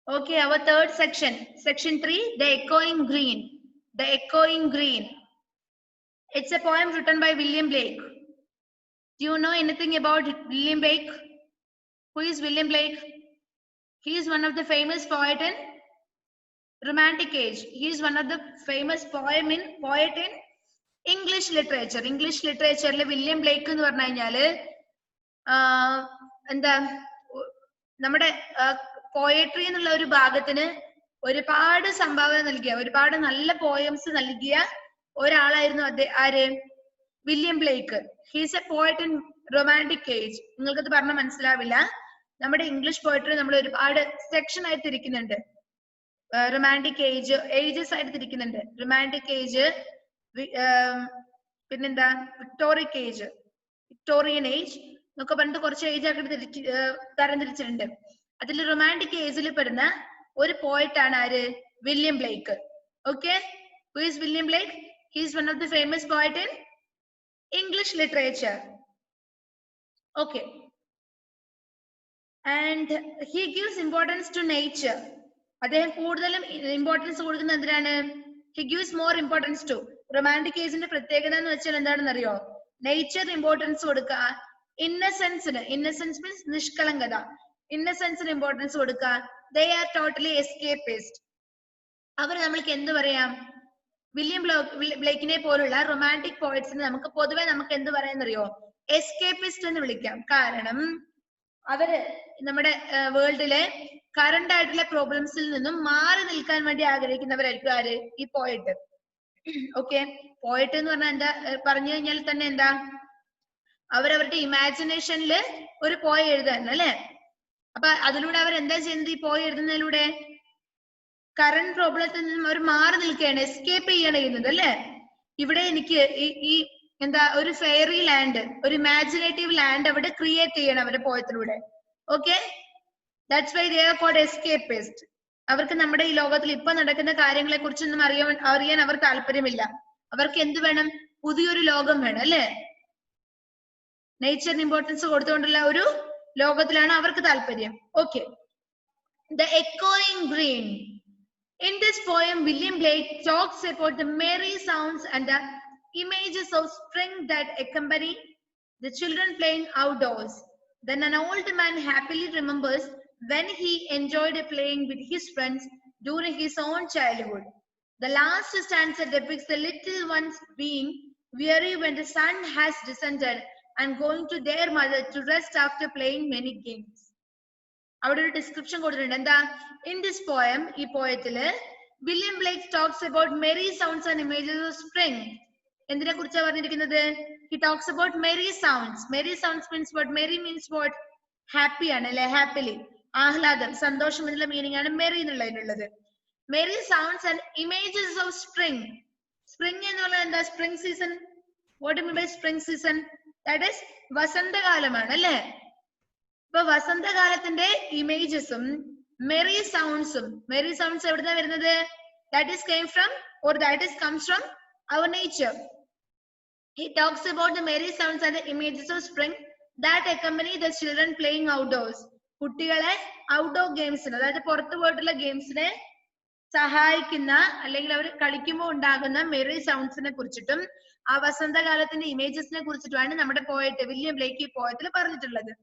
Okay, our third section. Section 3, The Echoing Green. The Echoing Green. It's a poem written by William Blake. Do you know anything about William Blake? Who is William Blake? He is one of the famous poet in Romantic Age. He is one of the famous poet in English literature. English literature William Blake എന്ന് പറഞ്ഞു കഴിഞ്ഞാല് എന്താ നമ്മുടെ poetry എന്നുള്ള ഒരു ഭാഗത്തിന് ഒരുപാട് സംഭാവന നൽകിയ, ഒരുപാട് നല്ല പോയംസ് നൽകിയ ഒരാളായിരുന്നു ആര്? William Blake. He's A poet in romantic age. നിങ്ങൾക്കത് പറഞ്ഞാൽ മനസ്സിലാവില്ല. നമ്മുടെ ഇംഗ്ലീഷ് പോയട്രി നമ്മൾ ഒരുപാട് സെക്ഷൻ ആയിട്ട് തിരിക്കുന്നുണ്ട്. റൊമാൻറ്റിക് ഏജ്, ഏജസ് ആയിട്ട് തിരിക്കുന്നുണ്ട്. റൊമാൻറ്റിക് ഏജ്, പിന്നെന്താ വിക്ടോറിക് ഏജ്, വിക്ടോറിയൻ ഏജ് എന്നൊക്കെ പറഞ്ഞിട്ട് കുറച്ച് ഏജ് ആക്കി തരംതിരിച്ചിട്ടുണ്ട്. അതിൽ റൊമാൻറ്റിക് ഏജിൽ പെടുന്ന ഒരു പോയറ്റ് ആണ് ആര്? William Blake. Okay, who is William Blake? He is one of the famous poet in English literature. Okay, and he gives importance to nature. അദ്ദേഹം കൂടുതലും ഇമ്പോർട്ടൻസ് കൊടുക്കുന്നത് എന്തിനാണ്? He gives more importance to. Romantic ഏജിന്റെ പ്രത്യേകത എന്ന് വെച്ചാൽ എന്താണെന്ന് അറിയോ? നേച്ചറിന് ഇമ്പോർട്ടൻസ് കൊടുക്കുക, ഇന്നസെൻസിന്, ഇന്നസെൻസ് മീൻസ് നിഷ്കളങ്കത, ഇന്നസെൻസിന് ഇമ്പോർട്ടൻസ് കൊടുക്കുക. They are totally escapist. അവർ നമ്മൾക്ക് എന്ത് പറയാം? വില്യം ബ്ലേക്കിനെ പോലുള്ള റൊമാൻറ്റിക് പോയറ്റ്സിന് നമുക്ക് പൊതുവെ നമുക്ക് എന്ത് പറയാന്നറിയോ? എസ്കേപ്പിസ്റ്റ് എന്ന് വിളിക്കാം. കാരണം അവര് നമ്മുടെ വേൾഡിലെ കറണ്ട് ആയിട്ടുള്ള പ്രോബ്ലംസിൽ നിന്നും മാറി നിൽക്കാൻ വേണ്ടി ആഗ്രഹിക്കുന്നവരായിരിക്കും ആര്? ഈ പോയറ്റ്. ഓക്കെ, പോയറ്റ് എന്ന് പറഞ്ഞാൽ എന്താ പറഞ്ഞു കഴിഞ്ഞാൽ തന്നെ എന്താ, അവരവരുടെ ഇമാജിനേഷനിൽ ഒരു പോയ എഴുതാൻ അല്ലെ. അപ്പൊ അതിലൂടെ അവർ എന്താ ചെയ്യുന്നത്? ഈ പോയ എഴുതുന്നതിലൂടെ കറണ്ട് പ്രോബ്ലത്തിൽ നിന്നും അവർ മാറി നിൽക്കുകയാണ്, എസ്കേപ്പ് ചെയ്യാണ് ചെയ്യുന്നത് അല്ലെ. ഇവിടെ എനിക്ക് ഈ എന്താ ഒരു ഫെയറി ലാൻഡ്, ഒരു ഇമാജിനേറ്റീവ് ലാൻഡ് അവിടെ ക്രിയേറ്റ് ചെയ്യണം അവരുടെ പോയത്തിലൂടെ. Okay, that's why they are called escapist. അവർക്ക് നമ്മുടെ ഈ ലോകത്തിൽ ഇപ്പൊ നടക്കുന്ന കാര്യങ്ങളെ കുറിച്ചൊന്നും അറിയാൻ അവർ താല്പര്യമില്ല. അവർക്ക് എന്ത് വേണം? പുതിയൊരു ലോകം വേണം അല്ലെ. നേച്ചറിന് ഇമ്പോർട്ടൻസ് കൊടുത്തുകൊണ്ടുള്ള ഒരു ലോകത്തിലാണ് അവർക്ക് താല്പര്യം. Okay, The Echoing Green. In this poem, William Blake talks about the merry sounds and the images of spring that accompany the children playing outdoors. Then an old man happily remembers when he enjoyed playing with his friends during his own childhood. The last stanza depicts the little ones being weary when the sun has descended and going to their mother to rest after playing many games. അവിടെ ഒരു description കൊടുത്തിട്ടുണ്ട്. എന്താ? In this poem, ഈ പോയത്തില് William Blake talks about merry sounds and images of spring. എന്തിനെ കുറിച്ചാണ് പറഞ്ഞിരിക്കുന്നത്? He talks about merry sounds. Merry sounds means what? Merry means what? Happy ആണ് അല്ലെ. ഹാപ്പിലി, ആഹ്ലാദം, സന്തോഷം എന്നുള്ള മീനിങ് ആണ് മെറി എന്നുള്ളതിനുള്ളത്. Merry sounds and images of spring. Spring എന്ന് പറഞ്ഞാൽ എന്താ? Spring season. What do you mean by spring season? That is വസന്തകാലമാണ് അല്ലെ. ഇപ്പൊ വസന്തകാലത്തിന്റെ ഇമേജസും മെറി സൗണ്ട്സും. മെറി സൗണ്ട്സ് എവിടുന്നാ വരുന്നത്? That is came from or that is comes from our nature. He talks about the merry sounds and the images of spring that accompany the children playing outdoors. കുട്ടികളെ outdoor ഗെയിംസിന്, അതായത് പുറത്തു പോയിട്ടുള്ള ഗെയിംസിനെ സഹായിക്കുന്ന അല്ലെങ്കിൽ അവർ കളിക്കുമ്പോൾ ഉണ്ടാകുന്ന മെറി സൗണ്ട്സിനെ കുറിച്ചിട്ടും ആ വസന്തകാലത്തിന്റെ ഇമേജസിനെ കുറിച്ചിട്ടുമാണ് നമ്മുടെ പോയറ്റ് വില്യം ബ്ലേക്ക് ഈ പോയത്തിൽ പറഞ്ഞിട്ടുള്ളത്.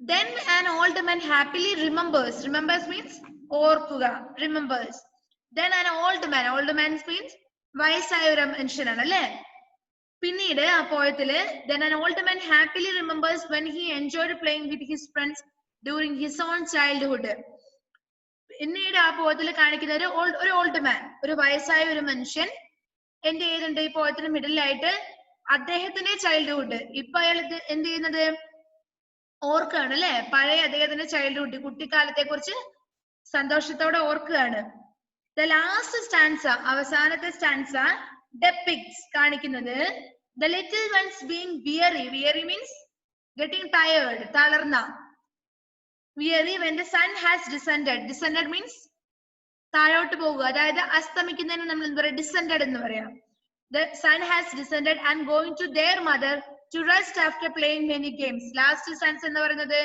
Then an old man happily remembers. Remembers means ഓർക്കുക. Remembers. Then an old man. Old man means വയസ്സായ ഒരു മനുഷ്യനാണ് അല്ലെ. പിന്നീട് ആ പോയത്തില് then an old man happily remembers when he enjoyed playing with his friends during his own childhood. പിന്നീട് ആ പോയത്തില് കാണിക്കുന്ന ഒരു ഓൾഡ് മാൻ, ഒരു വയസ്സായ ഒരു മനുഷ്യൻ എന്ത് ചെയ്യുന്നുണ്ട്? ഈ പോയത്തിന് മിഡിലായിട്ട് അദ്ദേഹത്തിന്റെ ചൈൽഡ്ഹുഡ് ഇപ്പൊ അയാൾ എന്ത് ചെയ്യുന്നത്? ഓർക്കുകയാണ് അല്ലെ. പഴയ അദ്ദേഹത്തിന്റെ ചൈൽഡ്ഹുഡ്, കുട്ടിക്കാലത്തെ കുറിച്ച് സന്തോഷത്തോടെ ഓർക്കുകയാണ്. The last stanza, അവസാനത്തെ സ്റ്റാൻസ depicts, കാണിക്കുന്നത് the little ones being weary. Weary means getting tired, തളർന്ന. Weary when the sun has descended. Descended means താഴോട്ട് പോകുക, അതായത് അസ്തമിക്കുന്നതിന് നമ്മൾ എന്താ പറയുക? Descended എന്ന് പറയാം. The sun has descended and going to their mother to rest after playing many games. Last stanza എന്ന് പറയുന്നത്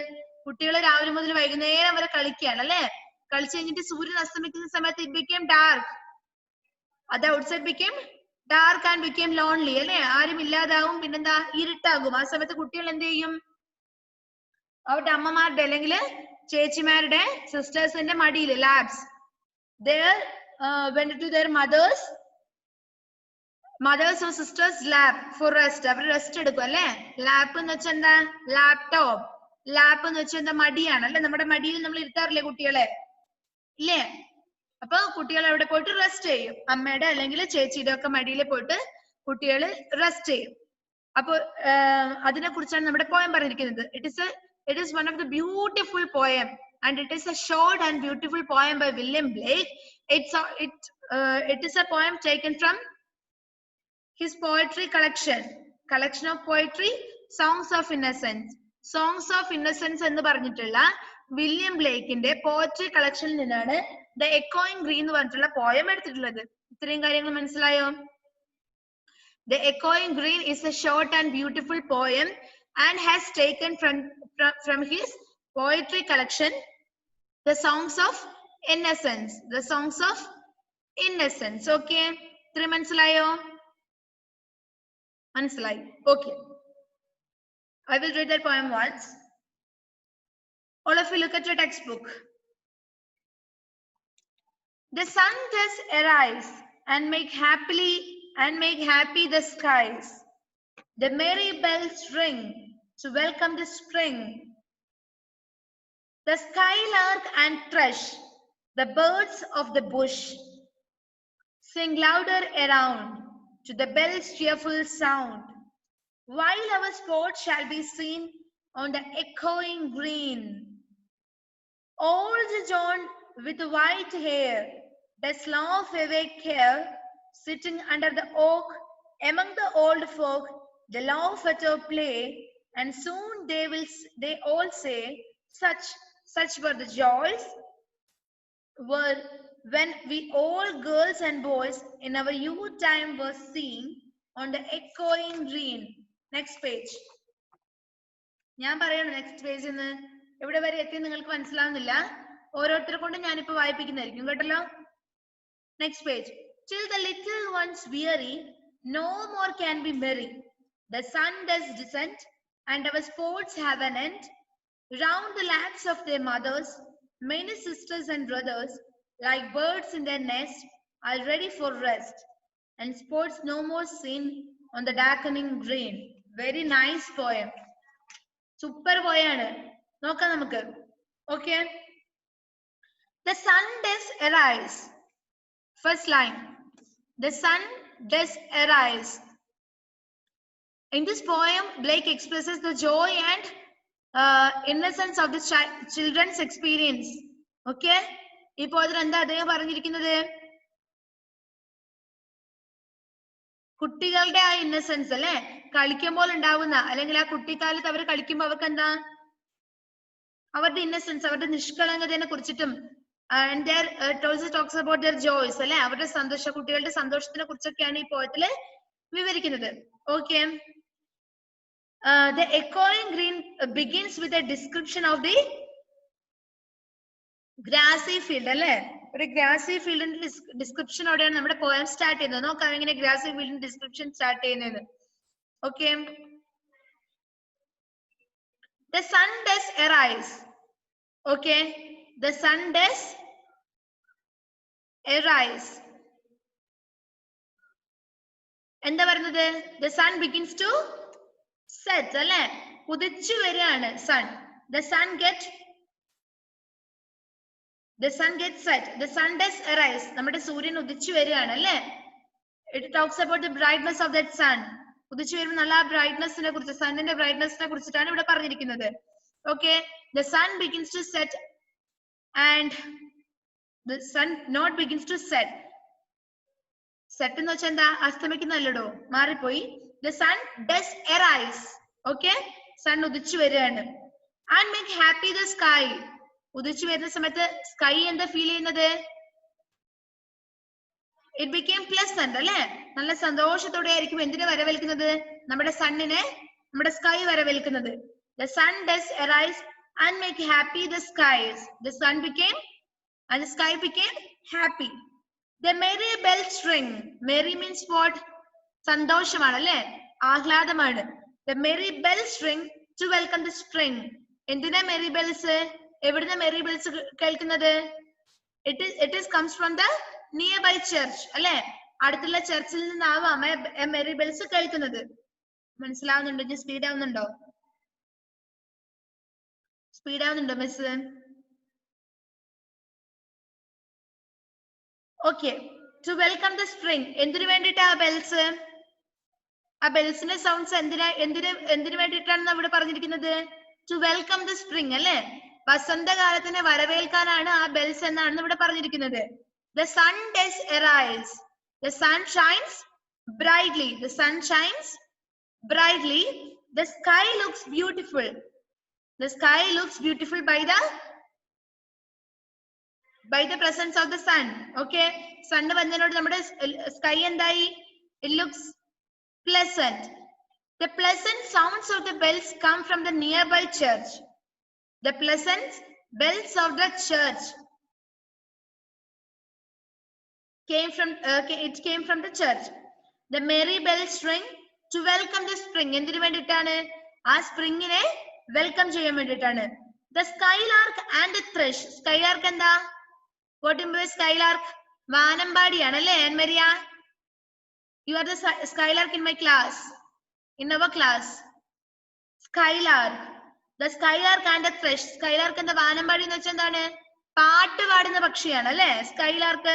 കുട്ടികൾ രാവിലെ മുതൽ വൈകുന്നേരം വരെ കളിക്കുകയാണ് അല്ലെ. കളിച്ചു കഴിഞ്ഞിട്ട് സൂര്യൻ അസ്തമിക്കുന്ന സമയത്ത് it became dark. The outside became dark and became lonely അല്ലെ. ആരും ഇല്ലാതാവും, പിന്നെന്താ ഇരുട്ടാകും. ആ സമയത്ത് കുട്ടികൾ എന്ത് ചെയ്യും? അവരുടെ അമ്മമാരുടെ അല്ലെങ്കിൽ ചേച്ചിമാരുടെ സിസ്റ്റേഴ്സിന്റെ മടിയിൽ labs there went to their mothers or sisters lap for rest. അവർ റെസ്റ്റ് എടുക്കും അല്ലെ. ലാപ്പ് എന്ന് വെച്ചാൽ എന്താ? ലാപ്ടോപ്പ്. ലാപ്പ് എന്ന് വെച്ചാൽ എന്താ? മടിയാണ് അല്ലെ. നമ്മുടെ മടിയിൽ നമ്മൾ ഇരുത്താറില്ലേ കുട്ടികളെ ഇല്ലേ? അപ്പൊ കുട്ടികൾ അവിടെ പോയിട്ട് റെസ്റ്റ് ചെയ്യും. അമ്മയുടെ അല്ലെങ്കിൽ ചേച്ചിയുടെ ഒക്കെ മടിയിൽ പോയിട്ട് കുട്ടികൾ റെസ്റ്റ് ചെയ്യും. അപ്പൊ അതിനെ കുറിച്ചാണ് നമ്മുടെ പോയം പറഞ്ഞിരിക്കുന്നത്. It is one of the beautiful poem and it is a short and beautiful poem by William Blake. It is a poem taken from his poetry collection of poetry, Songs of Innocence. Songs of Innocence എന്ന് പറഞ്ഞിട്ടുള്ള William ബ്ലേക്കിന്റെ poetry കളക്ഷനിൽ നിന്നാണ് the എക്കോയിങ് green എന്ന് പറഞ്ഞിട്ടുള്ള poem എടുത്തിട്ടുള്ളത്. ഇത്രയും കാര്യങ്ങൾ മനസ്സിലായോ? The Echoing Green is a short and beautiful poem and has taken from his poetry collection, The Songs of Innocence. The Songs of Innocence. Okay. ഇത്രയും മനസ്സിലായോ? മനസ്സിലായി. Okay. I will read that poem once. All of you look at your textbook. The sun does arise and make happy the skies. The merry bells ring to welcome the spring. The skylark and thrush, the birds of the bush, sing louder around to the bell's cheerful sound, while our sport shall be seen on the echoing green. Old John with white hair does laugh away care, sitting under the oak among the old folk. They laugh at our play, and soon they all say, such were the joys were when we all girls and boys in our youth time were seen on the echoing green. Next page. ഞാൻ പറയണം next page എന്ന്. എവിടെ വരെ എത്തി നിങ്ങൾക്ക് മനസ്സിലാവുന്നില്ല. ഓരോരുത്തരെ കൊണ്ട് ഞാനിപ്പോ വായിപ്പിക്കുന്നതായിരിക്കും കേട്ടല്ലോ. Next page. Till the little ones weary, no more can be merry. The sun does descend, and our sports have an end. Round the laps of their mothers, many sisters and brothers, like birds in their nest, are ready for rest, and sports no more seen on the darkening green. Very nice poem. Super poem. നോക്കാം നമുക്ക്. Okay. The sun does arise. First line. The sun does arise. In this poem, Blake expresses the joy and innocence of the children's experience. Okay? ഈ പോയതിൽ എന്താ അദ്ദേഹം പറഞ്ഞിരിക്കുന്നത്? കുട്ടികളുടെ ആ innocence അല്ലെ, കളിക്കുമ്പോൾ ഉണ്ടാവുന്ന അല്ലെങ്കിൽ ആ കുട്ടിക്കാലത്ത് അവർ കളിക്കുമ്പോൾ അവർക്ക് എന്താ അവരുടെ ഇന്നസെൻസ്, അവരുടെ നിഷ്കളങ്കതയെ കുറിച്ചിട്ടും and there also talks about their joys അല്ലെ, അവരുടെ സന്തോഷ കുട്ടികളുടെ സന്തോഷത്തിനെ കുറിച്ചൊക്കെയാണ് ഈ പോയത്തില് വിവരിക്കുന്നത്. Okay. The echoing green begins with a description of the grassy field അല്ലെ. ഒരു ഗ്രാസി ഫീൽഡിന്റെ ഡിസ്ക്രിപ്ഷനോടെയാണ് നമ്മുടെ പോയം സ്റ്റാർട്ട് ചെയ്യുന്നത്. നോക്കാം എങ്ങനെ ഗ്രാസി ഫീൽഡിന്റെ ഡിസ്ക്രിപ്ഷൻ സ്റ്റാർട്ട് ചെയ്യുന്നത്. Okay. The sun does arise. Okay. The sun does arise. എന്താ പറയുന്നത്? The sun begins to set അല്ലെ, ഉദിച്ചു വരികയാണ് sun. The sun gets set. The sun does arise. നമ്മുടെ സൂര്യൻ ഉദിച്ചു വരികയാണ് അല്ലെ. It talks about the brightness of that sun. ഉദിച്ചു വരുമ്പോൾ നല്ല ബ്രൈറ്റ്നെസിനെ കുറിച്ച്, സണ്ണിന്റെ ബ്രൈറ്റ്നെസിനെ കുറിച്ചിട്ടാണ് ഇവിടെ പറഞ്ഞിരിക്കുന്നത്. Okay. The sun begins to set and the sun not begins to set. Set എന്ന് വെച്ചാൽ എന്താ? അസ്തമിക്കുന്നല്ലോ, മാറിപ്പോയി. The sun does arise. Okay. Sun ഉദിച്ചു വരികയാണ്. And make happy the sky. ഉദിച്ചു വരുന്ന സമയത്ത് സ്കൈ എന്താ ഫീൽ ചെയ്യുന്നത്? It became pleasant അല്ലെ, നല്ല സന്തോഷത്തോടെ ആയിരിക്കും എന്തിനെ വരവേൽക്കുന്നത്? നമ്മുടെ സണ്ണിനെ, നമ്മുടെ sky വരവേൽക്കുന്നത്. The sun does arise and make happy the skies. The sun became and the sky became happy. The merry bells ring. Merry means what? സന്തോഷമാണ് അല്ലേ, ആഹ്ലാദമാണ്. The merry bells ring to welcome the spring. എന്തിനാ Maria bells? എവിടുന്ന Maria bells കേൾക്കുന്നത്? It is comes from the nearby church അല്ലേ, അടുത്തുള്ള ചർച്ചിൽ നിന്നാവാം Maria bells കേൾക്കുന്നത്. മനസ്സിലാവുന്നുണ്ടോ? ഇനി സ്പീഡ് ആവുന്നുണ്ടോ? സ്പീഡ് ആവുന്നുണ്ടോ miss? Okay. To welcome the spring. എന്തിനു വേണ്ടിയിട്ടാ ആ ബെൽസ്? ആ ബെൽസിന്റെ സൗണ്ട്സ് എന്തിനു വേണ്ടിയിട്ടാണ് ഇവിടെ പറഞ്ഞിരിക്കുന്നത്? ടു വെൽക്കം ദ സ്പ്രിംഗ് അല്ലെ, വസന്തകാലത്തിനെ വരവേൽക്കാനാണ് ആ ബെൽസ് എന്നാണ് ഇവിടെ പറഞ്ഞിരിക്കുന്നത്. The sun does arise. The sun shines brightly. The sun shines brightly. The sky looks beautiful. The sky looks beautiful by the presence of the sun. Okay. Sun വന്നതിനോട് നമ്മുടെ sky എന്തായി? It looks pleasant. The pleasant sounds of the bells come from the nearby church. The pleasant bells of the church came from the church. The merry bells ring to welcome the spring. എന്തിനു വേണ്ടിയിട്ടാണ്? ആ സ്പ്രിങ്ങിനെ welcome ചെയ്യാൻ വേണ്ടിയിട്ടാണ്. The skylark and the thrush. Skylark എന്താ? What do you mean by skylark? വാനമ്പാടിയാണ് അല്ലേ Anne-Maria? You are the skylark in my class. In our class. Skylark. The skylark and the thrush. Skylark എന്താ? വാനമ്പാടി എന്ന് വെച്ചാൽ എന്താണ്? പാട്ട് പാടുന്ന പക്ഷിയാണ് അല്ലേ skylark.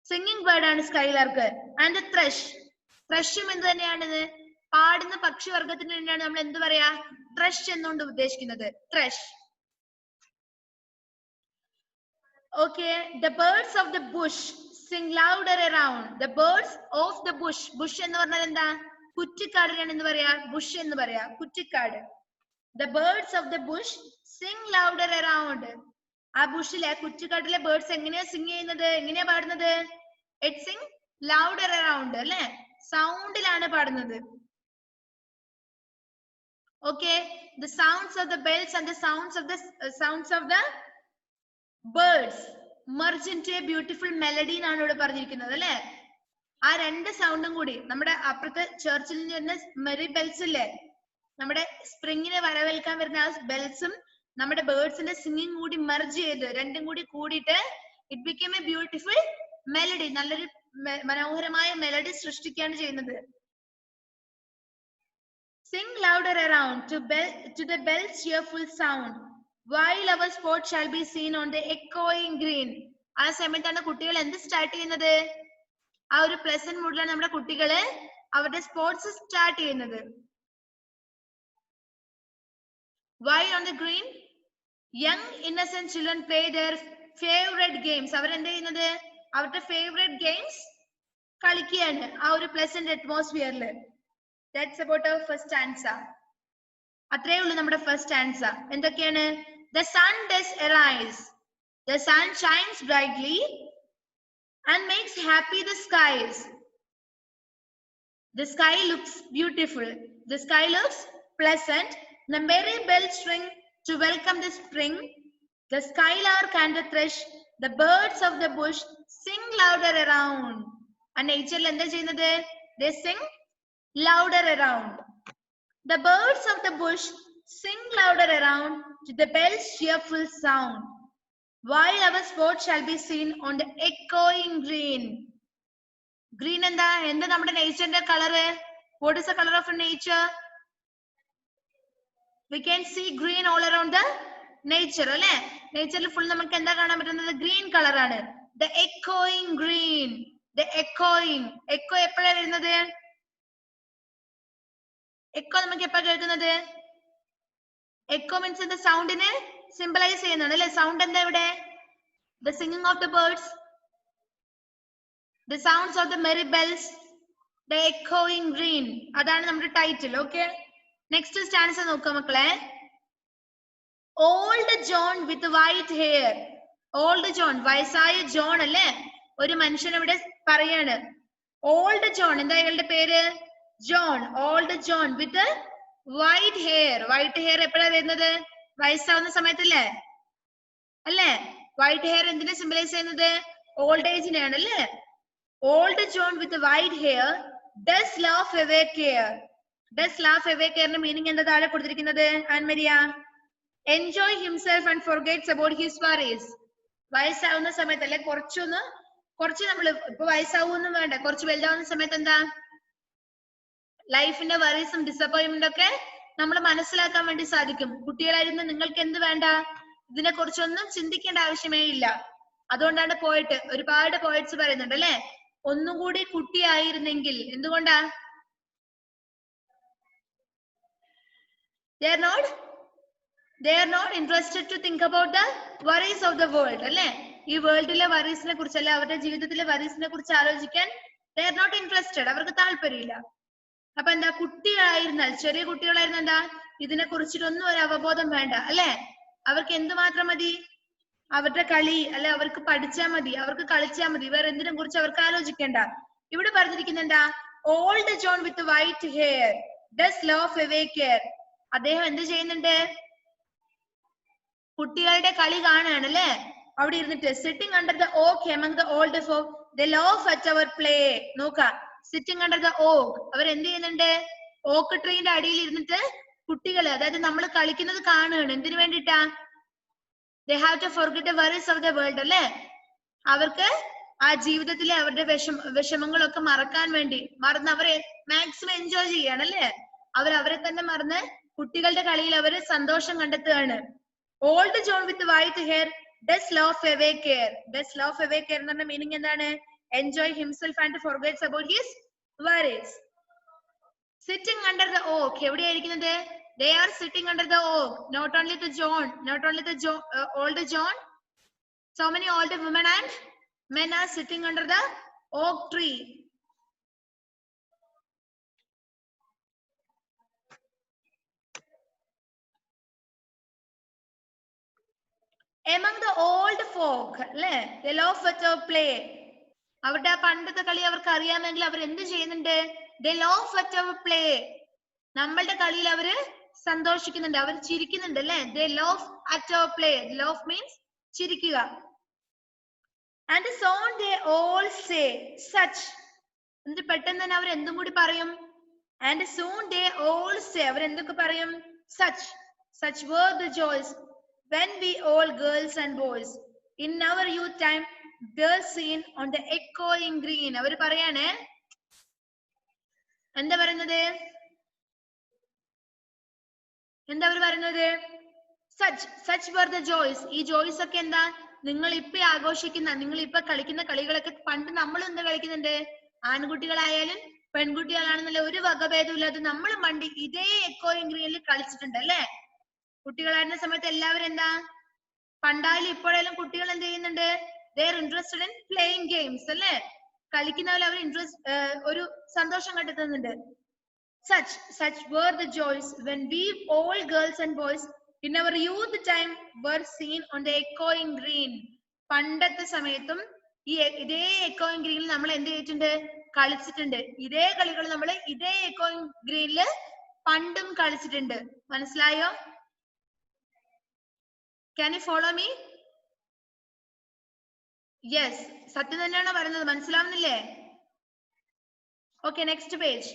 സിംഗിങ് ബേർഡ് ആണ് സ്കൈലാർക്ക്. And thrush. ത്രഷും എന്ത് തന്നെയാണിത്? പാടുന്ന പക്ഷി വർഗത്തിന് തന്നെയാണ് നമ്മൾ എന്ത് പറയാ? ത്രഷ് എന്നുകൊണ്ട് ഉദ്ദേശിക്കുന്നത്. Thrush. Okay. The birds of the bush sing louder around. The birds of the bush. bush എന്ന് പറഞ്ഞാൽ എന്താ? കുറ്റിക്കാടിനാണ് എന്ന് പറയാ ബുഷ് എന്ന് പറയാ, കുറ്റിക്കാട്. The birds of the bush sing louder around. ആ ബുഷിലെ കുറ്റിക്കാട്ടിലെ ബേർഡ്സ് എങ്ങനെയാ സിംഗ് ചെയ്യുന്നത്? എങ്ങനെയാ പാടുന്നത്? It sing louder around അല്ലെ, സൗണ്ടിലാണ് പാടുന്നത്. Okay. The sounds of the bells and the sounds of the birds merge into a beautiful melody എന്നാണ് ഇവിടെ പറഞ്ഞിരിക്കുന്നത് അല്ലെ. ആ രണ്ട് സൗണ്ടും കൂടി നമ്മുടെ അപ്പുറത്തെ ചർച്ചിൽ നിന്ന് മെറി ബെൽസ് ഇല്ലേ, നമ്മുടെ സ്പ്രിങ്ങിനെ വരവേൽക്കാൻ വരുന്ന ആ ബെൽസും നമ്മുടെ ബേർഡ്സിന്റെ സിംഗിങ് കൂടി മെർജ് ചെയ്ത് രണ്ടും കൂടി കൂടിയിട്ട് it became A beautiful melody. നല്ലൊരു മനോഹരമായ മെലഡി സൃഷ്ടിക്കുകയാണ് ചെയ്യുന്നത്. Sing louder around to the bell's cheerful sound, while our sport shall be seen on the echoing green. ആ സമയത്താണ് കുട്ടികൾ എന്ത് സ്റ്റാർട്ട് ചെയ്യുന്നത്? ആ ഒരു പ്ലസന്റ് മൂഡിലാണ് നമ്മുടെ കുട്ടികള് അവരുടെ സ്പോർട്സ് സ്റ്റാർട്ട് ചെയ്യുന്നത്. While on the green, young innocent children play their favorite games. അവർ എന്ത് ചെയ്യുന്നത്? അവരുടെ ഫേവറേറ്റ് ഗെയിംസ് കളിക്കുകയാണ് ആ ഒരു പ്ലസന്റ് അറ്റ്മോസ്ഫിയറിൽ. That's about our first stanza. അത്രേ ഉള്ളൂ നമ്മുടെ ഫസ്റ്റ് stanza. എന്തൊക്കെയാണ്? The sun does arise. The sun shines brightly and makes happy the skies. The sky looks beautiful. The sky looks pleasant. The merry bells ring to welcome the spring. The skylark and the thrush, the birds of the bush sing louder around. And nature എന്താ ചെയ്യുന്നത്? They sing louder around. The birds of the bush sing louder around to the bell's cheerful sound, while our sport shall be seen on the echoing green. Green എന്താ? എന്താ നമ്മുടെ നേച്ചറിന്റെ colour? What is the color of nature? We can see green all around the nature അല്ലെ. നേച്ചറിൽ full നമുക്ക് എന്താ കാണാൻ പറ്റുന്നത്? Green colour ആണ്. The echoing green. The echoing. Echo എപ്പോഴാണ് വരുന്നത്? എക്കോ നമുക്ക് എപ്പോഴാണ് കേൾക്കുന്നത്? എക്കോ മീൻസ് എന്താ? സൗണ്ടിനെ സിംബലൈസ് ചെയ്യുന്നതാണ് അല്ലെ. സൗണ്ട് എന്താ ഇവിടെ? The singing of the birds, the sounds of the merry bells, the echoing green. അതാണ് നമ്മുടെ ടൈറ്റിൽ. ഓക്കെ. നെക്സ്റ്റ് സ്റ്റാൻസ നോക്കാം മക്കളെ. Old John with white hair. Old John, വയസ്സായ ജോൺ അല്ലേ, ഒരു മനുഷ്യൻ ഇവിടെ പറയാണ്. ഓൾഡ് ജോൺ, എന്താ ഇയാളുടെ പേര്? John. Old John with white hair. White hair എപ്പോഴാണ് വരുന്നത്? വയസ്സാവുന്ന സമയത്തല്ലേ അല്ലേ? വൈറ്റ് ഹെയർ എന്തിനെ സിംബലൈസ് ചെയ്യുന്നത്? ഓൾഡ് ഏജിനെയാണ് അല്ലേ? Old John with white hair does laugh away care. Does laugh away കെയറിന്റെ മീനിങ് എന്താ താഴെ കൊടുത്തിരിക്കുന്നത് Annmaria? Enjoy himself and forgets about his worries. വയസ്സാവുന്ന സമയത്ത് അല്ലെ കുറച്ച് നമ്മൾ ഇപ്പൊ വയസ്സാവൊന്നും വേണ്ട, കുറച്ച് വലുതാവുന്ന സമയത്ത് എന്താ ലൈഫിന്റെ വറീസും ഡിസപ്പോയിന്റ്മെന്റ് ഒക്കെ നമ്മൾ മനസ്സിലാക്കാൻ വേണ്ടി സാധിക്കും. കുട്ടികളായിരുന്ന നിങ്ങൾക്ക് എന്ത് വേണ്ട? ഇതിനെ കുറിച്ചൊന്നും ചിന്തിക്കേണ്ട ആവശ്യമേ ഇല്ല. അതുകൊണ്ടാണ് പോയിട്ട് ഒരുപാട് പോയിറ്റ്സ് പറയുന്നുണ്ട് അല്ലെ, ഒന്നുകൂടി കുട്ടിയായിരുന്നെങ്കിൽ. എന്തുകൊണ്ടാ? they are not interested to think about the worries of the world അല്ലെ? ഈ വേൾഡിലെ വറീസിനെ കുറിച്ച് അല്ലെ, അവരുടെ ജീവിതത്തിലെ വറീസിനെ കുറിച്ച് ആലോചിക്കാൻ they are not interested. അവർക്ക് താല്പര്യമില്ല. അപ്പൊ എന്താ, കുട്ടികളായിരുന്നാൽ, ചെറിയ കുട്ടികളായിരുന്ന എന്താ, ഇതിനെ കുറിച്ചിട്ടൊന്നും ഒരു അവബോധം വേണ്ട അല്ലെ? അവർക്ക് എന്തുമാത്രം മതി? അവരുടെ കളി അല്ലെ, അവർക്ക് പഠിച്ചാൽ മതി, അവർക്ക് കളിച്ചാൽ മതി, വേറെ എന്തിനെ കുറിച്ച് അവർക്ക് ആലോചിക്കേണ്ട. ഇവിടെ പറഞ്ഞിരിക്കുന്ന എന്താ? Old John with white hair does laugh away care. അദ്ദേഹം എന്ത് ചെയ്യുന്നുണ്ട്? കുട്ടികളുടെ കളി കാണുകയാണ് അല്ലെ? അവിടെ ഇരുന്നിട്ട് sitting under the oak among the old folk they laugh at our play. നോക്കാം, സിറ്റിംഗ് അണ്ടർ ദ ഓക്ക്, അവർ എന്ത് ചെയ്യുന്നുണ്ട്? ഓക്ക് ട്രീന്റെ അടിയിൽ ഇരുന്നിട്ട് കുട്ടികള്, അതായത് നമ്മൾ കളിക്കുന്നത് കാണുകയാണ്. എന്തിനു വേണ്ടിട്ടാ? they have to forget the worries of the world അല്ലെ? അവർക്ക് ആ ജീവിതത്തിലെ അവരുടെ വിഷമങ്ങളൊക്കെ മറക്കാൻ വേണ്ടി, മറന്ന് അവരെ മാക്സിമം എൻജോയ് ചെയ്യാണ് അല്ലെ? അവരെ തന്നെ മറന്ന് കുട്ടികളുടെ കളിയിൽ അവര് സന്തോഷം കണ്ടെത്തുകയാണ്. Old John with white hair does laugh away care. Does laugh away care എന്ന് പറഞ്ഞ മീനിങ് എന്താണ്? Enjoy himself and forgets about his worries. Sitting under the oak, എവിടെയായിരിക്കുന്നത്? they are sitting under the oak. Not only the old John, so many older women and men are sitting under the oak tree. among the old folk അല്ലേ? they love to play. അവരുടെ ആ പണ്ടത്തെ കളി അവർക്ക് അറിയാമെങ്കിൽ അവർ എന്ത് ചെയ്യുന്നുണ്ട്? they love to play. നമ്മളുടെ കളിയിൽ അവര് സന്തോഷിക്കുന്നുണ്ട്, അവർ ചിരിക്കുന്നുണ്ട് അല്ലെ? they laugh at our play. laugh means ചിരിക്കുക. and soon they all say such. എന്നിട്ട് പെട്ടെന്ന് തന്നെ അവർ എന്തും കൂടി പറയും? and soon they all say, അവർ എന്തൊക്കെ പറയും? such were the joys when we all girls and boys in our youth time were seen on the echoing green. അവർ പറയാണ്, എന്താ പറയുന്നത്? എന്താ അവർ പറയുന്നത്? such were the joys. ഈ ജോയ്സ് ഒക്കെ എന്താ? നിങ്ങൾ ഇപ്പൊ ആഘോഷിക്കുന്ന, നിങ്ങൾ ഇപ്പൊ കളിക്കുന്ന കളികളൊക്കെ പണ്ട് നമ്മൾ എന്താ കളിക്കുന്നുണ്ട്? ആൺകുട്ടികളായാലും പെൺകുട്ടികളാണെന്നുള്ള ഒരു വകഭേദവും ഇല്ലാതെ നമ്മൾ പണ്ട് ഇതേ എക്കോയിങ് ഗ്രീനിൽ കളിച്ചിട്ടുണ്ട് അല്ലെ? കുട്ടികളായിരുന്ന സമയത്ത് എല്ലാവരും എന്താ, പണ്ടായാലും ഇപ്പോഴായാലും കുട്ടികൾ എന്ത് ചെയ്യുന്നുണ്ട്? they are interested in playing games അല്ലെ? കളിക്കുന്നവരെ അവർ ഒരു സന്തോഷം കണ്ടെത്തുന്നുണ്ട്. such were the joys when we all girls and boys in our youth time were seen on the echoing green. പണ്ടത്തെ സമയത്തും ഈ ഇതേ എക്കോയിങ് ഗ്രീനിൽ നമ്മൾ എന്ത് ചെയ്തിട്ടുണ്ട്? കളിച്ചിട്ടുണ്ട്. ഇതേ കളികൾ നമ്മൾ ഇതേ എക്കോയിങ് ഗ്രീനില് പണ്ടും കളിച്ചിട്ടുണ്ട്. മനസ്സിലായോ? can you follow me? yes, സത്യം തന്നെയാണ് പറയുന്നത്. മനസ്സിലാവുന്നില്ലേ? okay, next page.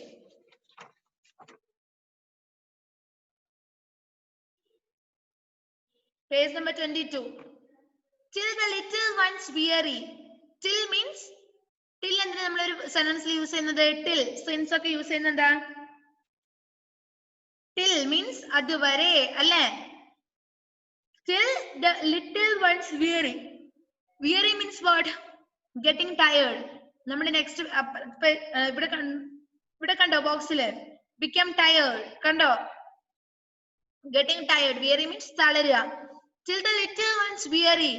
Page number 22. Till the little ones weary. Till means, till എന്തിനാ നമ്മൾ ഒരു സെന്റൻസിൽ യൂസ് ചെയ്യുന്നത്? till since ഒക്കെ യൂസ് ചെയ്യുന്നത്? till means അതുവരെ അല്ലേ? till the little ones weary. weary means what? getting tired. നമ്മുടെ നെക്സ്റ്റ് ഇവിടെ കണ്ടോ ബോക്സില്? become tired കണ്ടോ? getting tired. weary means തളരുക. till the little ones weary.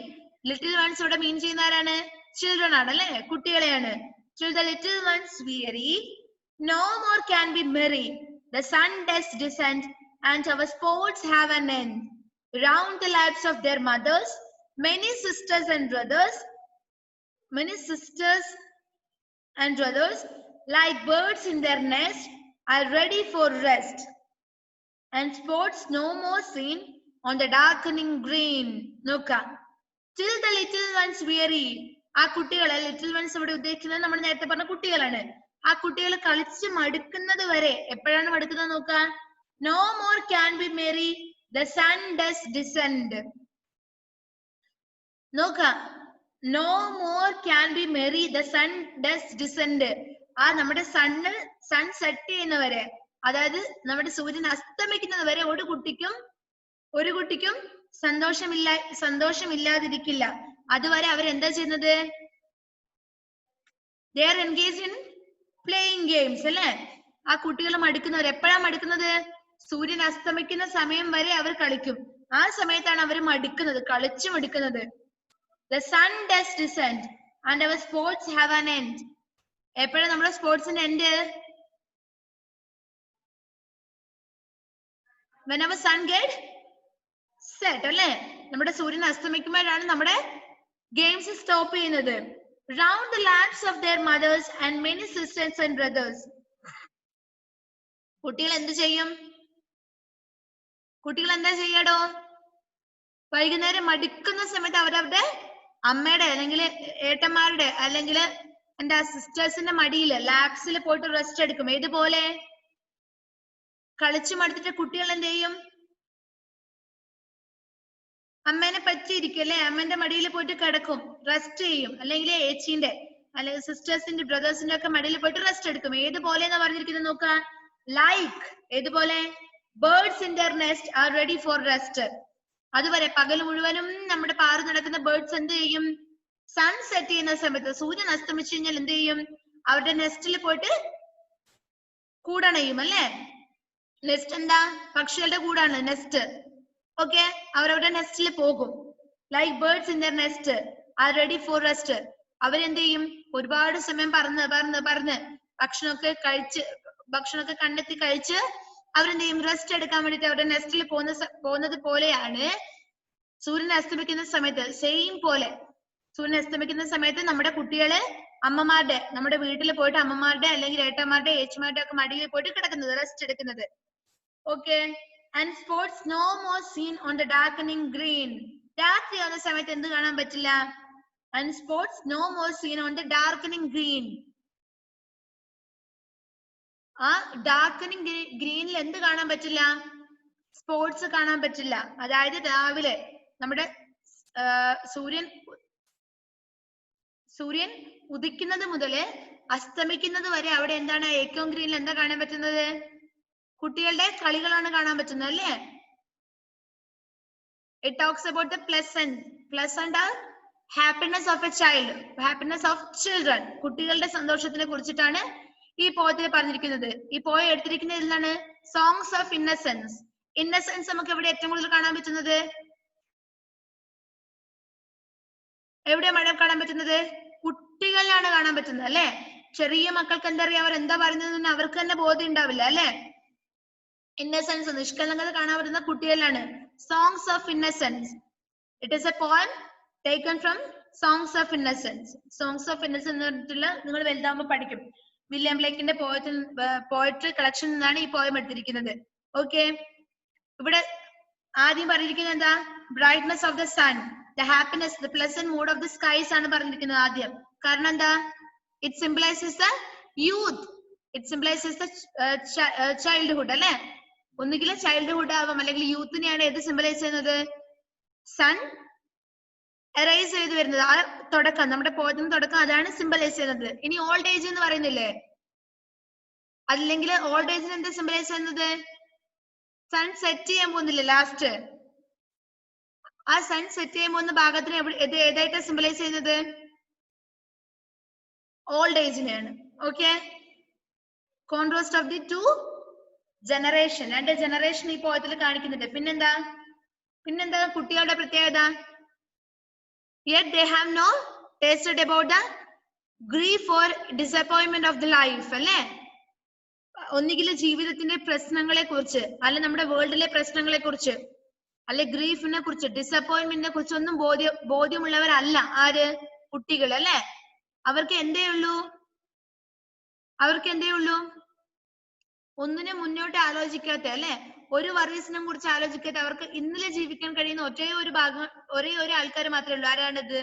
little ones ഇവിടെ മീൻ ചെയ്യുന്ന ആരാണ്? children ആണ് അല്ലെ? കുട്ടികളെയാണ്. till the little ones weary, no more can be merry. the sun does descend and our sports have an end. round the lives of their mothers, many sisters and brothers like birds in their nest are ready for rest. and sports no more seen on the darkening green. നോക്കാം. Till the little ones weary. ആ കുട്ടികളെ little once ഇവിടെ ഉദ്ദേശിക്കുന്നത് നമ്മൾ നേരത്തെ പറഞ്ഞ കുട്ടികളാണ്. ആ കുട്ടികൾ കളിച്ച് മടുക്കുന്നത് വരെ. എപ്പോഴാണ് മടുക്കുന്നത് നോക്കാം. No more can be merry, the sun does descend. നോക്കാം. No more can be merry, the sun does descend. ആ നമ്മുടെ സൺ സെറ്റ് ചെയ്യുന്നവരെ, അതായത് നമ്മുടെ സൂര്യൻ അസ്തമിക്കുന്നത് വരെ ഒരു കുട്ടിക്കും സന്തോഷമില്ലാതിരിക്കില്ല. അതുവരെ അവരെന്താ ചെയ്യുന്നത്? They are engaged in playing games അല്ലെ? ആ കുട്ടികൾ മടുക്കുന്നവർ എപ്പോഴാ മടുക്കുന്നത്? സൂര്യൻ അസ്തമിക്കുന്ന സമയം വരെ അവർ കളിക്കും. ആ സമയത്താണ് അവർ മടുക്കുന്നത്, കളിച്ചു മടുക്കുന്നത്. The sun does descend and our sports have an end. എപ്പോഴാണ് നമ്മുടെ സ്പോർട്സിന്റെ end? When our sun get set അല്ലെ? നമ്മുടെ സൂര്യൻ അസ്തമിക്കുമ്പോഴാണ് നമ്മുടെ ഗെയിംസ് സ്റ്റോപ്പ് ചെയ്യുന്നത്. Round the laps of their mothers and many sisters and brothers. കുട്ടികൾ എന്ത് ചെയ്യും? കുട്ടികൾ എന്താ ചെയ്യടോ? വൈകുന്നേരം മടുക്കുന്ന സമയത്ത് അവരവരുടെ അമ്മയുടെ അല്ലെങ്കിൽ ഏട്ടന്മാരുടെ അല്ലെങ്കിൽ എന്താ സിസ്റ്റേഴ്സിന്റെ മടിയിൽ ലാപ്സിൽ പോയിട്ട് റെസ്റ്റ് എടുക്കും. ഏതുപോലെ? കളിച്ചു മടുത്തിട്ട് കുട്ടികൾ എന്ത് ചെയ്യും? അമ്മേനെ പറ്റിയിരിക്കും അല്ലെ? അമ്മേന്റെ മടിയിൽ പോയിട്ട് കിടക്കും, റെസ്റ്റ് ചെയ്യും. അല്ലെങ്കിൽ ഏച്ചിന്റെ അല്ലെങ്കിൽ സിസ്റ്റേഴ്സിന്റെ ബ്രദേഴ്സിന്റെ ഒക്കെ മടിയിൽ പോയിട്ട് റെസ്റ്റ് എടുക്കും. ഏതുപോലെ എന്നാ പറഞ്ഞിരിക്കുന്നത് നോക്കാം. ലൈക്ക് ഏതുപോലെ? Birds in there nest are ready for rest. അതുവരെ പകൽ മുഴുവനും നമ്മുടെ പാറി നടക്കുന്ന ബേർഡ്സ് എന്ത് ചെയ്യും? സൺ സെറ്റ് ചെയ്യുന്ന സമയത്ത്, സൂര്യൻ അസ്തമിച്ചു കഴിഞ്ഞാൽ എന്ത് ചെയ്യും? അവരുടെ നെസ്റ്റിൽ പോയിട്ട് കൂടണയും അല്ലെ? നെസ്റ്റ് എന്താ? പക്ഷികളുടെ കൂടാണ് നെസ്റ്റ്. ഓക്കെ, അവരവരുടെ നെസ്റ്റിൽ പോകും. Like birds in there nest are ready for rest. അവരെന്ത് ചെയ്യും? ഒരുപാട് സമയം പറന്ന് ഭക്ഷണമൊക്കെ കണ്ടെത്തി കഴിച്ച് അവരെന്ത് ചെയ്യും? റെസ്റ്റ് എടുക്കാൻ വേണ്ടിട്ട് അവരുടെ നെസ്റ്റിൽ പോകുന്നത് പോലെയാണ് സൂര്യൻ അസ്തമിക്കുന്ന സമയത്ത്. സെയിം പോലെ സൂര്യൻ അസ്തമിക്കുന്ന സമയത്ത് നമ്മുടെ കുട്ടികള് നമ്മുടെ വീട്ടിൽ പോയിട്ട് അമ്മമാരുടെ അല്ലെങ്കിൽ ഏട്ടന്മാരുടെ ഏച്ചിമാരുടെ ഒക്കെ മടിയിൽ പോയിട്ട് കിടക്കുന്നത്, റെസ്റ്റ് എടുക്കുന്നത്. Okay. And sports no more seen on the darkening green. രാത്രി ആവുന്ന സമയത്ത് എന്ത് കാണാൻ പറ്റില്ല? And sports no more seen on the darkening green. ആ ഡാർക്കനിങ് ഗ്രീനിൽ എന്ത് കാണാൻ പറ്റില്ല? സ്പോർട്സ് കാണാൻ പറ്റില്ല. അതായത് രാവിലെ നമ്മുടെ സൂര്യൻ ഉദിക്കുന്നത് മുതല് അസ്തമിക്കുന്നത് വരെ അവിടെ എന്താണ്? ഏറ്റവും ഗ്രീനിൽ എന്താ കാണാൻ പറ്റുന്നത്? കുട്ടികളുടെ കളികളാണ് കാണാൻ പറ്റുന്നത് അല്ലേ? It talks about the pleasant happiness of a child, happiness of children. കുട്ടികളുടെ സന്തോഷത്തിനെ കുറിച്ചിട്ടാണ് ഈ പോയത്തിൽ പറഞ്ഞിരിക്കുന്നത്. ഈ പോയ എടുത്തിരിക്കുന്നത് എന്താണ്? Songs of innocence. ഇന്നസെൻസ് നമുക്ക് എവിടെ ഏറ്റവും കൂടുതൽ കാണാൻ പറ്റുന്നത്? എവിടെ മേഡം കാണാൻ പറ്റുന്നത്? കുട്ടികളിലാണ് കാണാൻ പറ്റുന്നത് അല്ലെ? ചെറിയ മക്കൾക്ക് എന്താ അറിയാം, അവർ എന്താ പറയുന്നതെന്ന് അവർക്ക് തന്നെ ബോധ്യം ഉണ്ടാവില്ല അല്ലെ? ഇന്നസെൻസ്, നിഷ്കളങ്കത കാണാൻ പറ്റുന്ന കുട്ടികളിലാണ്. Songs of innocence. It is a poem taken from songs of innocence. Songs of innocence എന്ന് പറഞ്ഞിട്ടുള്ള നിങ്ങൾ വലുതാകുമ്പോൾ പഠിക്കും. വില്യം ബ്ലേക്കിന്റെ പോയട്രി കളക്ഷൻ നിന്നാണ് ഈ പോയം എടുത്തിരിക്കുന്നത്. ഓക്കെ, ഇവിടെ ആദ്യം പറഞ്ഞിരിക്കുന്നത് എന്താ? Brightness of the sun, the happiness, the pleasant mood of the skies ആണ് പറഞ്ഞിരിക്കുന്നത് ആദ്യം. കാരണം എന്താ? It symbolises the youth, it symbolises the childhood അല്ലെ? ഒന്നുകിൽ ചൈൽഡ്ഹുഡ് ആവാം അല്ലെങ്കിൽ യൂത്തിനെയാണ് ഏത് സിംബലൈസ് ചെയ്യുന്നത്? സൺ എറൈസ് ചെയ്ത് വരുന്നത്. ആ തുടക്കം, നമ്മുടെ പോയതിന് തുടക്കം അതാണ് സിംബലൈസ് ചെയ്യുന്നത്. ഇനി ഓൾഡ് ഏജ് എന്ന് പറയുന്നില്ലേ? അല്ലെങ്കിൽ ഓൾഡ് ഏജിന് എന്താ സിംബലൈസ് ചെയ്യുന്നത്? സൺ സെറ്റ് ചെയ്യാൻ പോകുന്നില്ലേ ലാസ്റ്റ്? ആ സൺ സെറ്റ് ചെയ്യാൻ പോകുന്ന ഭാഗത്തിന് ഏതായിട്ടാണ് സിംബലൈസ് ചെയ്യുന്നത്? ഓൾഡ് ഏജിനെയാണ്. Okay, contrast of the two generation, രണ്ട് ജനറേഷൻ ഈ പോയത്തിൽ കാണിക്കുന്നുണ്ട്. പിന്നെന്താ കുട്ടികളുടെ പ്രത്യേകത? Yet they have no tasted about the grief or disappointment of the life അല്ലെ? ഒന്നുകിൽ ജീവിതത്തിന്റെ പ്രശ്നങ്ങളെ കുറിച്ച്, അല്ലെ നമ്മുടെ വേൾഡിലെ പ്രശ്നങ്ങളെ കുറിച്ച്, അല്ലെ ഗ്രീഫിനെ കുറിച്ച്, ഡിസപ്പോയിന്റ്മെന്റിനെ കുറിച്ച് ഒന്നും ബോധ്യമുള്ളവരല്ല ആര്? കുട്ടികൾ അല്ലെ? അവർക്ക് എന്തേ ഉള്ളൂ? ഒന്നിനെ മുന്നോട്ട് ആലോചിക്കാത്ത അല്ലെ? ഒരു വർഗീസിനെ കുറിച്ച് ആലോചിക്കട്ടെ. അവർക്ക് ഇന്നലെ ജീവിക്കാൻ കഴിയുന്ന ഒരേ ഒരു ആൾക്കാർ മാത്രമേ ഉള്ളൂ. ആരാണിത്?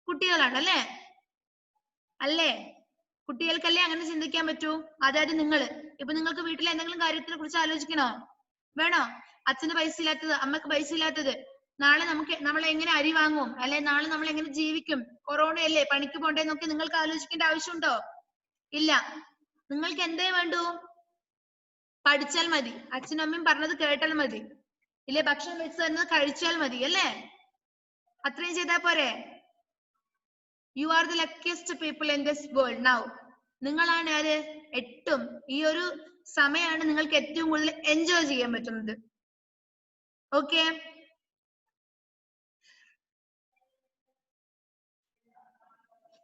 കുട്ടികളാണ് അല്ലേ? അല്ലേ? കുട്ടികൾക്കല്ലേ അങ്ങനെ ചിന്തിക്കാൻ പറ്റൂ? അതായത് നിങ്ങള് ഇപ്പൊ നിങ്ങൾക്ക് വീട്ടിൽ എന്തെങ്കിലും കാര്യത്തിനെ കുറിച്ച് ആലോചിക്കണോ? വേണോ? അച്ഛന് പൈസ ഇല്ലാത്തത്, അമ്മക്ക് പൈസ ഇല്ലാത്തത്, നാളെ നമ്മൾ എങ്ങനെ അരി വാങ്ങും, അല്ലെ നാളെ നമ്മൾ എങ്ങനെ ജീവിക്കും, കൊറോണയല്ലേ, പണിക്ക് പോണ്ടേന്നൊക്കെ നിങ്ങൾക്ക് ആലോചിക്കേണ്ട ആവശ്യമുണ്ടോ? ഇല്ല. നിങ്ങൾക്ക് എന്തേ വേണ്ടൂ? പഠിച്ചാൽ മതി, അച്ഛനും അമ്മയും പറഞ്ഞത് കേട്ടാൽ മതി, ഇല്ലേ ഭക്ഷണം വെച്ച് തന്നത് കഴിച്ചാൽ മതി, അല്ലേ? അത്രയും ചെയ്താൽ പോരെ? You are the luckiest people in this world now. നിങ്ങളാണ് ആര്? ഏറ്റവും ഈ ഒരു സമയമാണ് നിങ്ങൾക്ക് ഏറ്റവും കൂടുതൽ എൻജോയ് ചെയ്യാൻ പറ്റുന്നത്. Okay,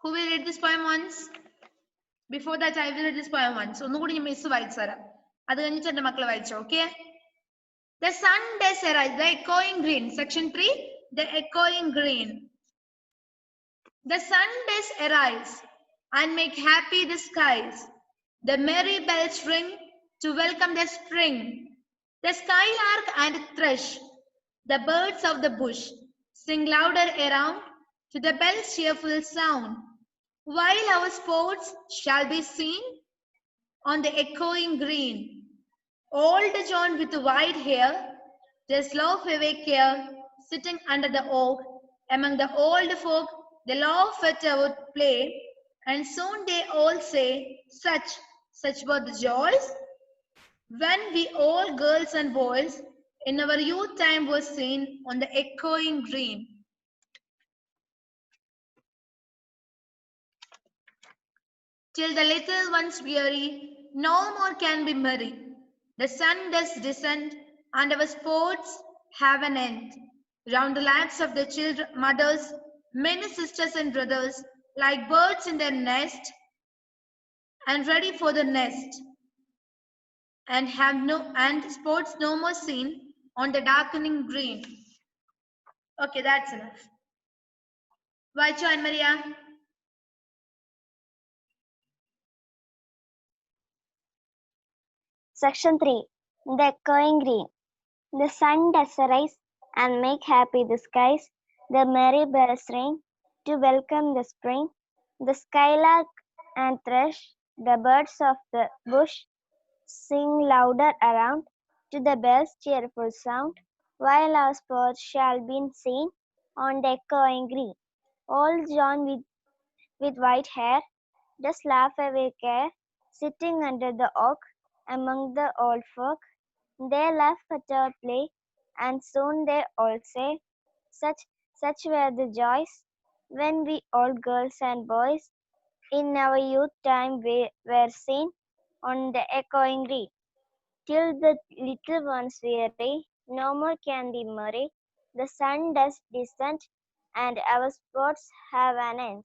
who will read this poem once? Before that I will read this poem once. ഒന്നുകൂടി ഞാൻ മിസ് വായിച്ചു തരാം, അത് കഴിഞ്ഞിട്ട് എന്റെ മക്കളെ വായിച്ചോ. Okay. The sun does arise, the echoing green. Section 3, the echoing green. The sun does arise and make happy the skies. The merry bells ring to welcome the spring. The skylark and thrush, the birds of the bush, sing louder around to the bell's cheerful sound. While our sports shall be seen on the echoing green. Old John with white hair does laugh away care, sitting under the oak. Among the old folk, they laugh at our play, and soon they all say, such were the joys when we all girls and boys in our youth time were seen on the echoing green. Till the little ones weary, no more can be merry. The sun does descend, and our sports have an end. Round the laps of the children, mothers, many sisters and brothers, like birds in their nest, and ready for the nest, and sports no more seen on the darkening green. Okay, that's enough. Vaichu and Maria. Section 3, the echoing green. The sun does arise and make happy the skies. The merry bells ring to welcome the spring. The skylark and thrush, the birds of the bush, sing louder around to the bell's cheerful sound. While our sports shall be seen on the echoing green. Old John with white hair does laugh away care, sitting under the oak. Among the old folk, they laugh at our play, and soon they all say, such were the joys when we all girls and boys in our youth time were seen on the echoing green. Till the little ones weary, no more can be merry. The sun does descend, and our sports have an end.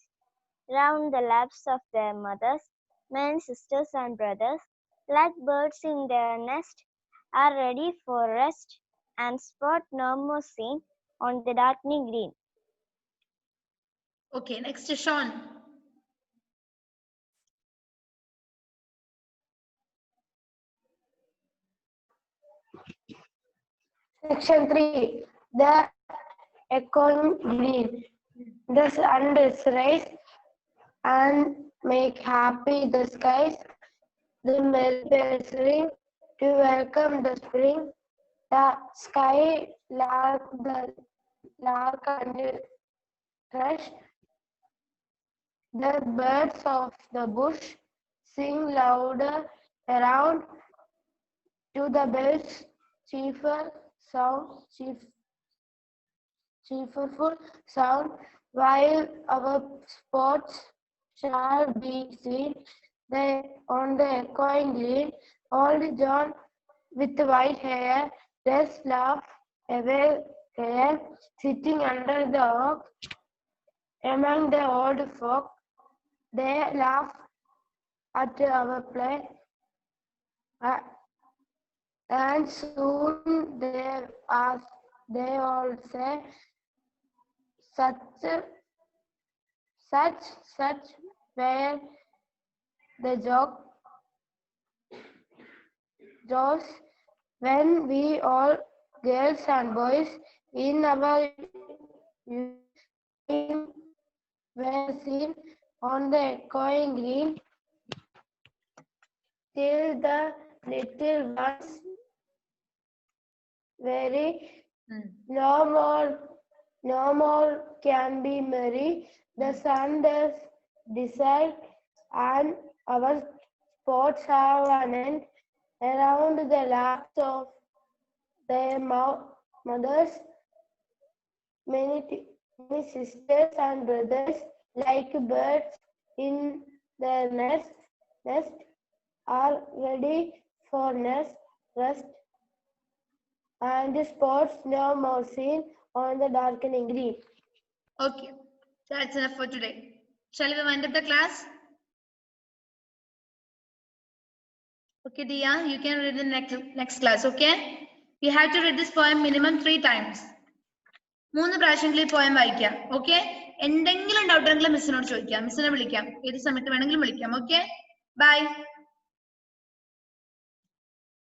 Round the laps of their mothers, men, sisters, and brothers, like birds in their nest, are ready for rest, and spot no more seen on the darkening green. Okay, next is Sean. Section 3, the echoing green. The sun does rise and make happy the skies. The merry bells ring to welcome the spring. The sky lark, the lark and thrush, the birds of the bush sing louder around to the bells cheerful sound, while our sports shall be seen on the echoing green. Old John with white hair does laugh away care, sitting under the oak. Among the old folk, they laugh at our play, and soon they all say, such were the joys when we all girls and boys in our were seen on the echoing green till the little ones very no more can be merry. The sun does decide, and our sports have an end around the laps of their mothers. Many sisters and brothers, like birds in their nest, are ready for rest, and the spots no more seen on the darkening green. Okay, that's enough for today. Shall we wind up the class? Okay, Dia, you can read the next class, okay? You have to read this poem minimum 3 times. 3 പ്രാവശ്യങ്ങളിൽ poem വായിക്കാം. Okay, എന്തെങ്കിലും doubt ഉണ്ടെങ്കിൽ മിസ്സിനോട് ചോദിക്കാം, മിസ്സിനെ വിളിക്കാം, ഏത് സമയത്ത് വേണമെങ്കിലും വിളിക്കാം. Okay, by.